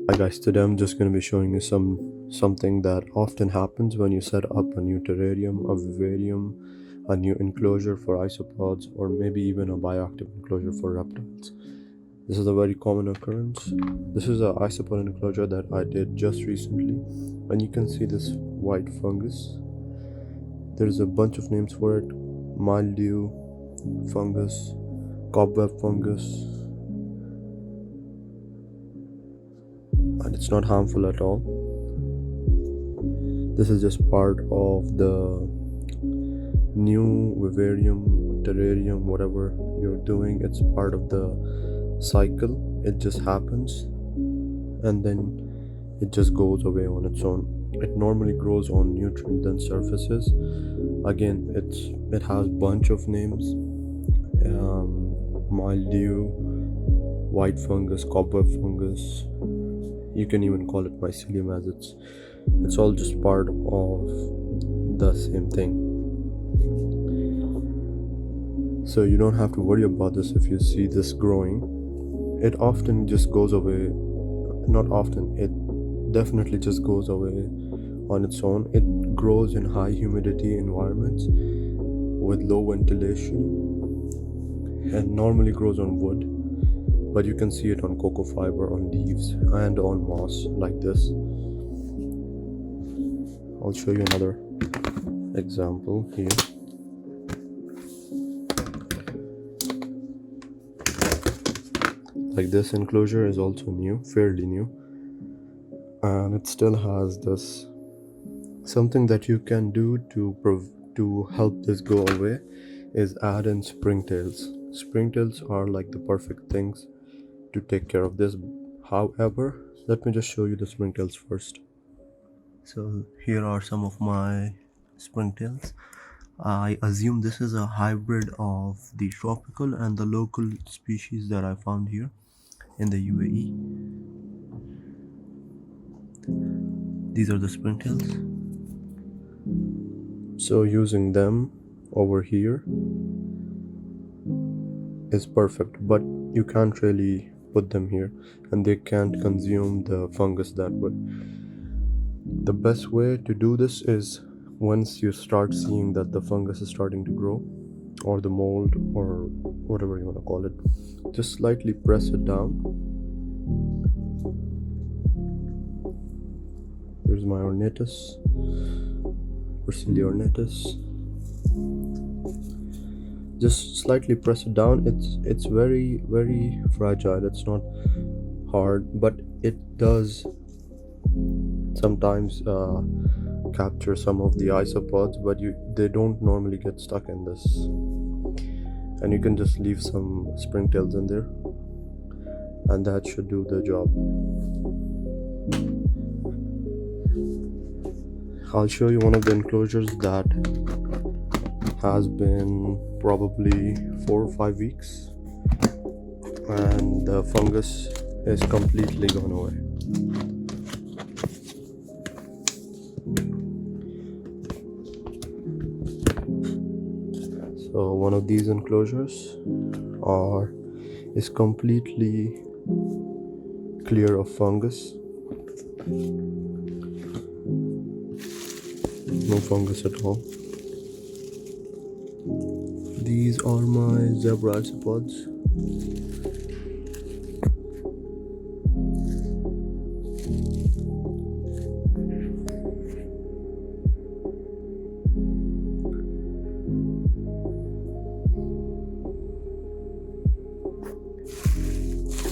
Hi guys, today I'm just going to be showing you something that often happens when you set up a new terrarium, a vivarium, a new enclosure for isopods, or maybe even a bioactive enclosure for reptiles. This is a very common occurrence. This is an isopod enclosure that I did just recently, and you can see this white fungus. There's a bunch of names for it: mildew fungus, cobweb fungus, and it's not harmful at all. This is just part of the new vivarium, terrarium, whatever you're doing. It's part of the cycle. It just happens and then it just goes away on its own. It normally grows on nutrient dense surfaces. Again, it has bunch of names: mildew, white fungus, cobweb fungus. You can even call it mycelium, as it's all just part of the same thing. So you don't have to worry about this. If you see this growing, it often just goes away. Not often, it definitely just goes away on its own. It grows in high humidity environments with low ventilation and normally grows on wood, but you can see it on cocoa fiber, on leaves, and on moss like this. I'll show you another example here. Like this enclosure is also new, fairly new, and it still has this. Something that you can do to help this go away is add in springtails. Springtails are like the perfect things to take care of this. However, let me just show you the springtails first. So here are some of my springtails. I assume this is a hybrid of the tropical and the local species that I found here in the UAE. These are the springtails. So using them over here is perfect, but you can't really put them here and they can't consume the fungus that way. The best way to do this is, once you start seeing that the fungus is starting to grow, or the mold, or whatever you want to call it, just slightly press it down. There's my ornatus, Ursilia ornatus. Just slightly press it down. It's very, very fragile. It's not hard, but it does sometimes capture some of the isopods, but they don't normally get stuck in this. And you can just leave some springtails in there, and that should do the job. I'll show you one of the enclosures that has been probably 4 or 5 weeks, and the fungus is completely gone away. So one of these enclosures is completely clear of fungus. No fungus at all. These are my zebra isopods.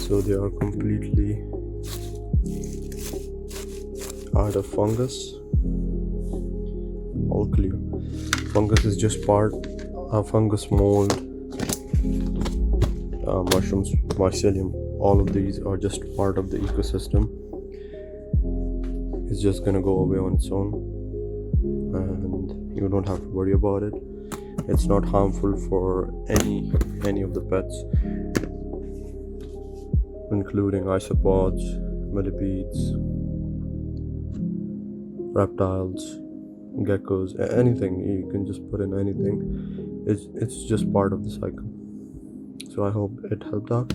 So they are completely out of fungus, all clear. Fungus is just part of fungus, mold, mushrooms, mycelium. All of these are just part of the ecosystem. It's just gonna go away on its own, and you don't have to worry about it. It's not harmful for any of the pets, including isopods, millipedes, reptiles, geckos, anything. You can just put in anything. It's just part of the cycle. So I hope it helped out.